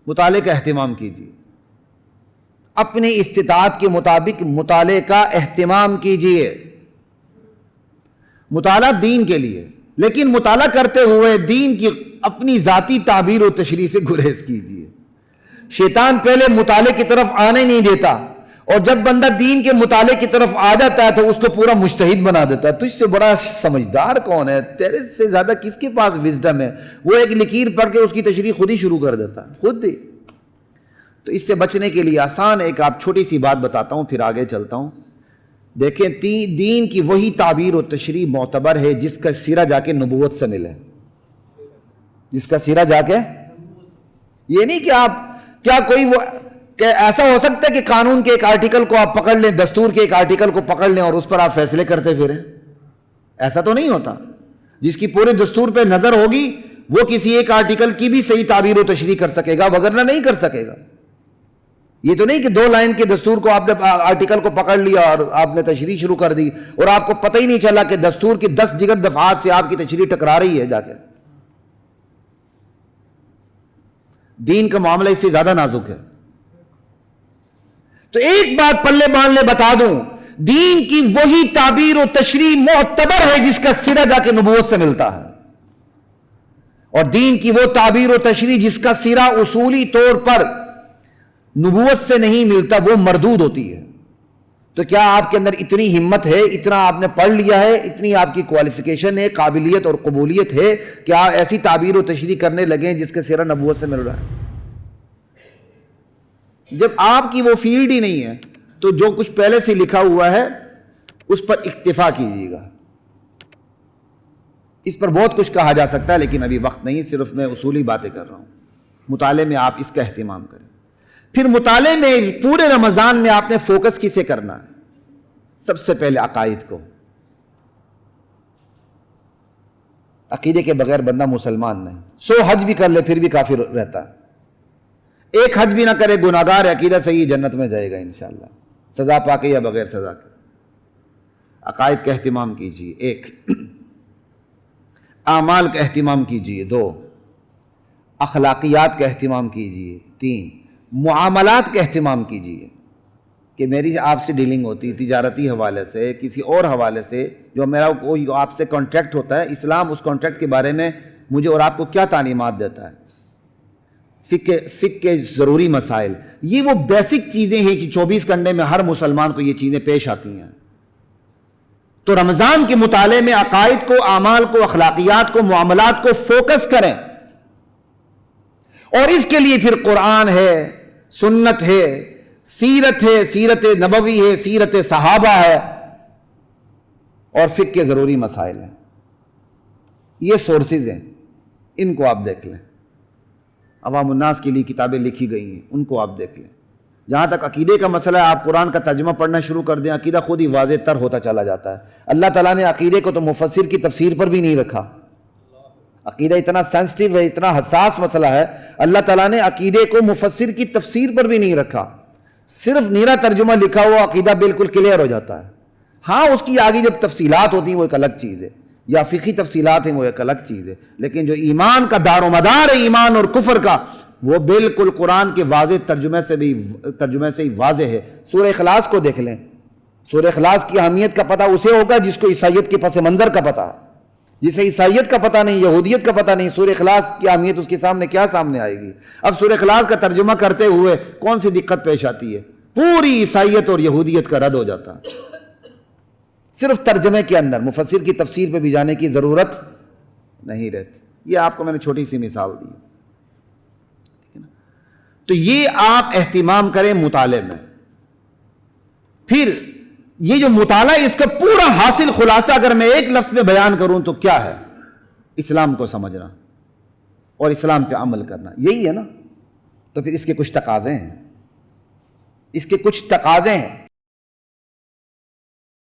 مطالعے کا اہتمام کیجیے، اپنی استطاعت کے مطابق مطالعے کا اہتمام کیجیے، مطالعہ دین کے لیے، لیکن مطالعہ کرتے ہوئے دین کی اپنی ذاتی تعبیر و تشریح سے گریز کیجیے۔ شیطان پہلے مطالعے کی طرف آنے نہیں دیتا، اور جب بندہ دین کے مطالعے کی طرف آ جاتا ہے تو اس کو پورا مجتہد بنا دیتا ہے۔ تجھ سے بڑا سمجھدار کون ہے، تیرے سے زیادہ کس کے پاس وزڈم ہے، وہ ایک لکیر پڑھ کے اس کی تشریح خود ہی شروع کر دیتا ہے، خود ہی۔ تو اس سے بچنے کے لیے آسان ایک آپ چھوٹی سی بات بتاتا ہوں، پھر آگے چلتا ہوں۔ دیکھیں دین کی وہی تعبیر و تشریح معتبر ہے جس کا سیرہ جا کے نبوت سے ملے، جس کا سیرہ جا کے، یہ نہیں کہ آپ کیا کوئی وہ کہ ایسا ہو سکتا ہے کہ قانون کے ایک آرٹیکل کو آپ پکڑ لیں، دستور کے ایک آرٹیکل کو پکڑ لیں اور اس پر آپ فیصلے کرتے پھریں؟ ایسا تو نہیں ہوتا۔ جس کی پورے دستور پہ نظر ہوگی وہ کسی ایک آرٹیکل کی بھی صحیح تعبیر و تشریح کر سکے گا، وگرنہ نہیں کر سکے گا۔ یہ تو نہیں کہ 2 لائن کے دستور کو آپ نے آرٹیکل کو پکڑ لیا اور آپ نے تشریح شروع کر دی اور آپ کو پتہ ہی نہیں چلا کہ دستور کی 10 دیگر دفعات سے آپ کی تشریح ٹکرا رہی ہے جا کے۔ دین کا معاملہ اس سے زیادہ نازک ہے۔ تو ایک بات پلے باندھ لے بتا دوں، دین کی وہی تعبیر و تشریح معتبر ہے جس کا سرا جا کے نبوت سے ملتا ہے، اور دین کی وہ تعبیر و تشریح جس کا سرا اصولی طور پر نبوت سے نہیں ملتا وہ مردود ہوتی ہے۔ تو کیا آپ کے اندر اتنی ہمت ہے، اتنا آپ نے پڑھ لیا ہے، اتنی آپ کی کوالیفیکیشن ہے، قابلیت اور قبولیت ہے کہ آپ ایسی تعبیر و تشریح کرنے لگیں جس کا سرا نبوت سے مل رہا ہے؟ جب آپ کی وہ فیلڈ ہی نہیں ہے تو جو کچھ پہلے سے لکھا ہوا ہے اس پر اکتفا کیجیے گا۔ اس پر بہت کچھ کہا جا سکتا ہے لیکن ابھی وقت نہیں، صرف میں اصولی باتیں کر رہا ہوں۔ مطالعے میں آپ اس کا اہتمام کریں۔ پھر مطالعے میں پورے رمضان میں آپ نے فوکس کسے کرنا ہے؟ سب سے پہلے عقائد کو۔ عقیدے کے بغیر بندہ مسلمان نہیں۔ 100 حج بھی کر لے پھر بھی کافر رہتا ہے۔ ایک حج بھی نہ کرے گناہگار ہے، عقیدہ صحیح جنت میں جائے گا انشاءاللہ، سزا پا کے یا بغیر سزا کے۔ عقائد کا اہتمام کیجیے، 1۔ اعمال کا اہتمام کیجیے، 2۔ اخلاقیات کا اہتمام کیجیے، 3۔ معاملات کا اہتمام کیجیے کہ میری آپ سے ڈیلنگ ہوتی تجارتی حوالے سے، کسی اور حوالے سے، جو میرا کوئی آپ سے کانٹریکٹ ہوتا ہے، اسلام اس کانٹریکٹ کے بارے میں مجھے اور آپ کو کیا تعلیمات دیتا ہے، فقہ کے ضروری مسائل، یہ وہ بیسک چیزیں ہیں کہ 24 گھنٹے میں ہر مسلمان کو یہ چیزیں پیش آتی ہیں۔ تو رمضان کے مطالعے میں عقائد کو، اعمال کو، اخلاقیات کو، معاملات کو فوکس کریں، اور اس کے لیے پھر قرآن ہے، سنت ہے، سیرت ہے، سیرت نبوی ہے، سیرت صحابہ ہے، اور فقہ کے ضروری مسائل ہیں۔ یہ سورسز ہیں، ان کو آپ دیکھ لیں۔ عوام الناس کے لیے کتابیں لکھی گئی ہیں، ان کو آپ دیکھ لیں۔ جہاں تک عقیدے کا مسئلہ ہے، آپ قرآن کا ترجمہ پڑھنا شروع کر دیں، عقیدہ خود ہی واضح تر ہوتا چلا جاتا ہے۔ اللہ تعالیٰ نے عقیدے کو تو مفسر کی تفسیر پر بھی نہیں رکھا۔ عقیدہ اتنا سینسٹیو ہے، اتنا حساس مسئلہ ہے، اللہ تعالیٰ نے عقیدے کو مفسر کی تفسیر پر بھی نہیں رکھا، صرف نیرا ترجمہ لکھا ہوا عقیدہ بالکل کلیئر ہو جاتا ہے۔ ہاں اس کی آگے جب تفصیلات ہوتی ہیں وہ ایک الگ چیز ہے، یا فقہی تفصیلات ہیں وہ ایک الگ چیز ہے، لیکن جو ایمان کا دار و مدار ہے ایمان اور کفر کا، وہ بالکل قرآن کے واضح ترجمے سے ہی واضح ہے۔ سورہ اخلاص کو دیکھ لیں، سورہ اخلاص کی اہمیت کا پتہ اسے ہوگا جس کو عیسائیت کے پس منظر کا پتہ ہے۔ جسے عیسائیت کا پتہ نہیں، یہودیت کا پتہ نہیں، سورہ اخلاص کی اہمیت اس کے سامنے کیا سامنے آئے گی؟ اب سورہ اخلاص کا ترجمہ کرتے ہوئے کون سی دقت پیش آتی ہے؟ پوری عیسائیت اور یہودیت کا رد ہو جاتا ہے۔ صرف ترجمے کے اندر مفسر کی تفسیر پہ بھی جانے کی ضرورت نہیں رہتی۔ یہ آپ کو میں نے چھوٹی سی مثال دی۔ تو یہ آپ اہتمام کریں مطالعے میں۔ پھر یہ جو مطالعہ اس کا پورا حاصل خلاصہ اگر میں ایک لفظ میں بیان کروں تو کیا ہے؟ اسلام کو سمجھنا اور اسلام پہ عمل کرنا، یہی ہے نا؟ تو پھر اس کے کچھ تقاضے ہیں، اس کے کچھ تقاضے ہیں۔